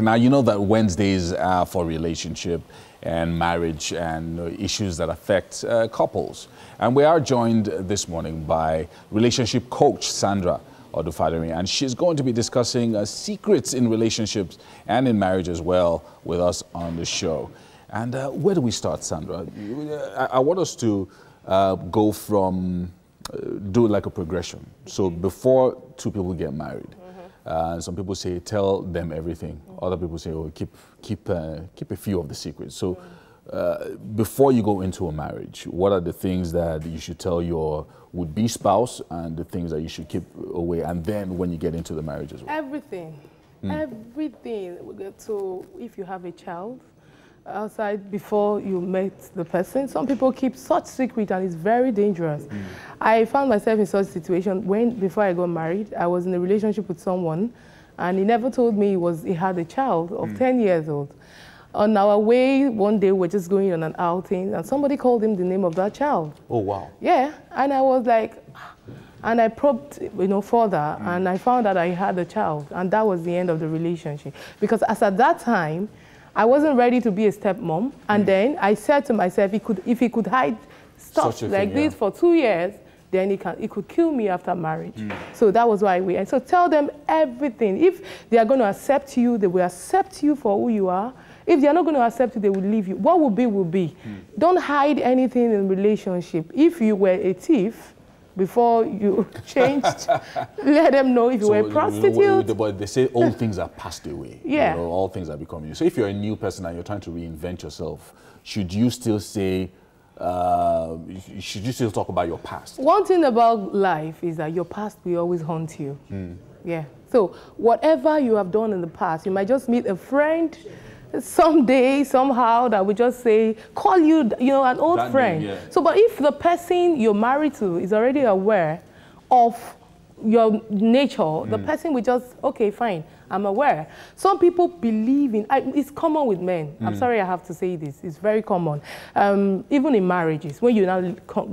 Now, you know that Wednesdays are for relationship and marriage and issues that affect couples. And we are joined this morning by relationship coach Sandra Odufaderin, and she's going to be discussing secrets in relationships and in marriage as well with us on the show. And where do we start, Sandra? I want us to go from, do like a progression. So before two people get married, some people say, tell them everything. Other people say, oh, keep a few of the secrets. So before you go into a marriage, what are the things that you should tell your would-be spouse and the things that you should keep away? And then when you get into the marriage as well? Everything. Everything. So if you have a child outside before you met the person, some people keep such secret and it's very dangerous. I found myself in such a situation before I got married, I was in a relationship with someone and he never told me he had a child of 10 years old. On our way, one day we're just going on an outing and somebody called him the name of that child. Oh, wow. Yeah, and I was like, and I probed, further and I found that I had a child and that was the end of the relationship. Because as at that time, I wasn't ready to be a stepmom, and then I said to myself, if he could hide stuff like this for 2 years, then he could kill me after marriage. So that was why and so tell them everything. If they are going to accept you, they will accept you for who you are. If they are not going to accept you, they will leave you. What will be, will be. Don't hide anything in relationship. If you were a thief, before you changed, let them know if you were a prostitute. But they say all things are passed away. Yeah. All things are becoming new. So if you're a new person and you're trying to reinvent yourself, should you still say, should you still talk about your past? One thing about life is that your past will always haunt you. Yeah. So whatever you have done in the past, you might just meet a friend someday, somehow, that we just say, call you, an old friend. Yeah. So, but if the person you're married to is already aware of your nature, the person will just, okay, fine, I'm aware. Some people believe in, it's common with men. I'm sorry I have to say this. It's very common. Even in marriages, when you now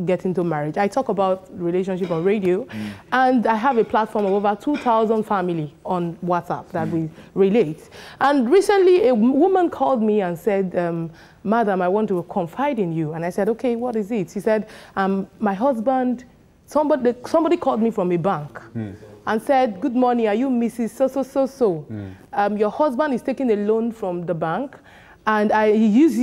get into marriage, I talk about relationship on radio, and I have a platform of over 2,000 family on WhatsApp that we relate. And recently, a woman called me and said, Madam, I want to confide in you. And I said, okay, what is it? She said, my husband, somebody called me from a bank and said, good morning, are you Mrs. So? Your husband is taking a loan from the bank and he used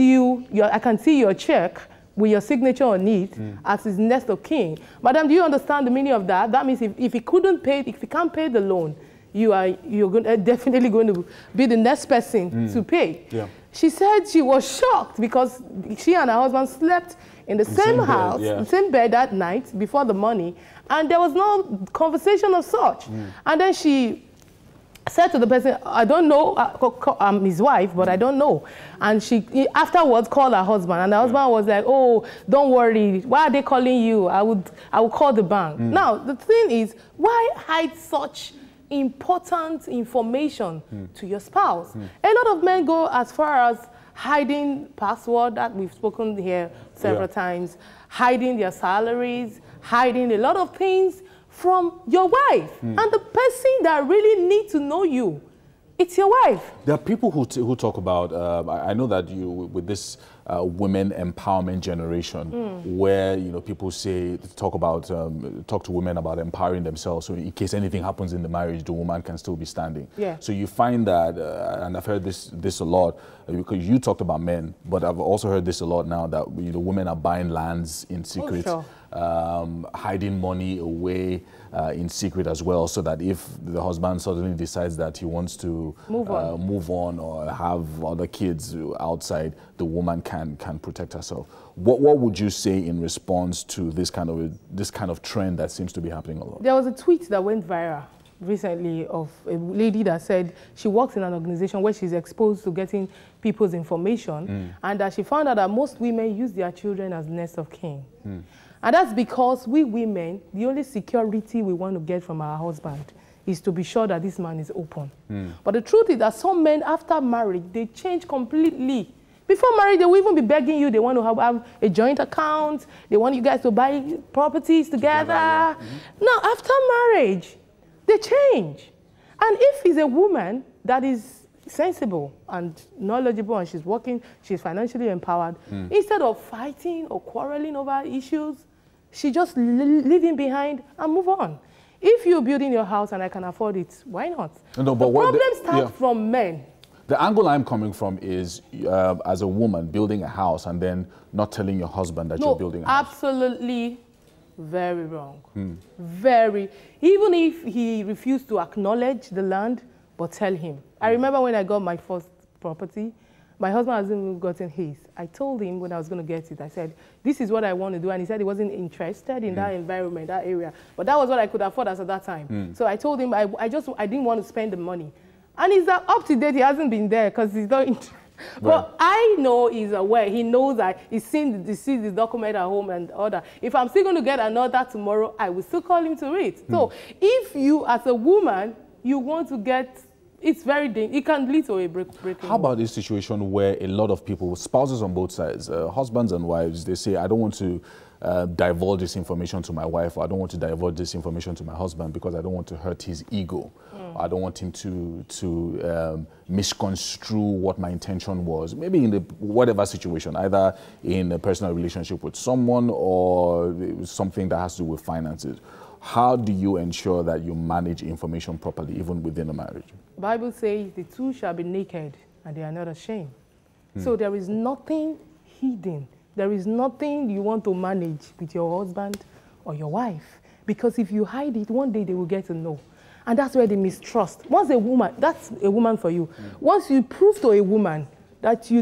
I can see your check with your signature on it as his next of kin. Madam, do you understand the meaning of that? That means if he can't pay the loan, you're definitely going to be the next person to pay. Yeah. She said she was shocked because she and her husband slept in the same house, the same bed that night before the money, and there was no conversation of such. And then she said to the person, I don't know, I'm his wife, but I don't know. And she afterwards called her husband, and the husband was like, oh, don't worry, why are they calling you? I will call the bank. Now, the thing is, why hide such important information to your spouse? A lot of men go as far as hiding password that we've spoken here several times, hiding their salaries, hiding a lot of things from your wife. And the person that really needs to know you, it's your wife. There are people who talk about, I know that with this women empowerment generation, where people talk to women about empowering themselves, so in case anything happens in the marriage, the woman can still be standing. Yeah. So you find that, and I've heard this a lot, because you talked about men, but I've also heard this a lot now that women are buying lands in secret. Oh, sure. Hiding money away in secret as well, so that if the husband suddenly decides that he wants to move on or have other kids outside, the woman can protect herself. What would you say in response to this kind of trend that seems to be happening a lot? There was a tweet that went viral recently of a lady that said she works in an organization where she's exposed to getting people's information, and that she found out that most women use their children as next of kin. And that's because we women, the only security we want to get from our husband is to be sure that this man is open. But the truth is that some men, after marriage, they change completely. Before marriage, they will even be begging you. They want to have a joint account. They want you guys to buy properties together. Now, after marriage, they change. And if he's a woman that is sensible and knowledgeable and she's working, she's financially empowered, instead of fighting or quarreling over issues, she just leave him behind and move on. If you're building your house and I can afford it, why not? No, but the problem starts from men. The angle I'm coming from is, as a woman, building a house and then not telling your husband that you're building a house. Absolutely very wrong. Very. Even if he refused to acknowledge the land, but tell him. I remember when I got my first property, my husband hasn't even gotten his. I told him when I was going to get it, I said, this is what I want to do. And he said he wasn't interested in that environment, that area. But that was what I could afford as at that time. So I told him I didn't want to spend the money. And he's up to date. He hasn't been there because he's not interested. But I know he's aware. He knows that he's seen the document at home and other. If I'm still going to get another tomorrow, I will still call him to read. So if you, as a woman, you want to get, it's very dangerous. It can lead to a breaking. How about this situation where a lot of people, spouses on both sides, husbands and wives, they say, I don't want to divulge this information to my wife, or I don't want to divulge this information to my husband because I don't want to hurt his ego. I don't want him to misconstrue what my intention was. Maybe in whatever situation, either in a personal relationship with someone or something that has to do with finances. How do you ensure that you manage information properly, even within a marriage? The Bible says the two shall be naked and they are not ashamed. So there is nothing hidden. There is nothing you want to manage with your husband or your wife. Because if you hide it, one day they will get to know. And that's where the mistrust. Once a woman, that's a woman for you. Once you prove to a woman that you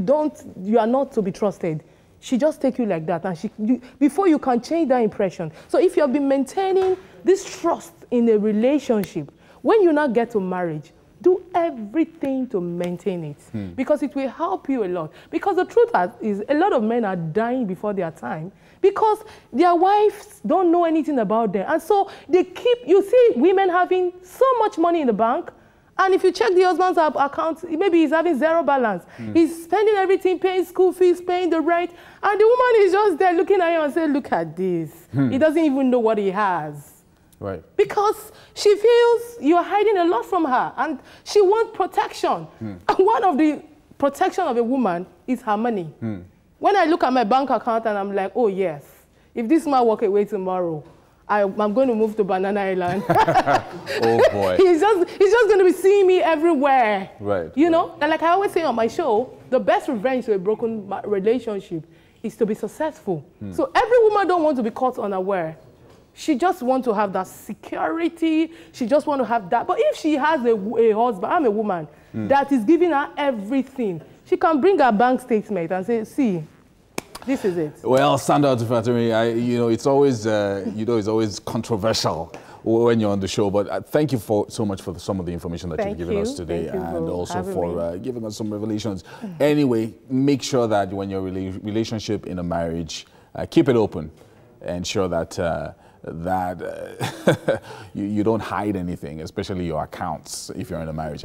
are not to be trusted, she just take you like that. And before you can change that impression. So if you have been maintaining this trust in a relationship, when you now get to marriage, do everything to maintain it. Because it will help you a lot. Because the truth is, a lot of men are dying before their time because their wives don't know anything about them. And so they you see women having so much money in the bank, and if you check the husband's account, maybe he's having zero balance. He's spending everything, paying school fees, paying the rent, and the woman is just there looking at him and saying, look at this. He doesn't even know what he has. Right. Because she feels you're hiding a lot from her, and she wants protection. And one of the protection of a woman is her money. When I look at my bank account and I'm like, oh yes, if this man walk away tomorrow, I'm going to move to Banana Island. Oh boy. He's just going to be seeing me everywhere. Right. You know, and like I always say on my show, the best revenge to a broken relationship is to be successful. So every woman don't want to be caught unaware. She just wants to have that security. She just wants to have that. But if she has a husband, I'm a woman, that is giving her everything, she can bring her bank statement and say, see, this is it. Well, Sandra Odufaderin, you know, it's always, it's always controversial when you're on the show. But thank you so much for some of the information that you've given us today, and also for giving us some revelations. Anyway, make sure that when your relationship in a marriage, keep it open. Ensure that you don't hide anything, especially your accounts if you're in a marriage.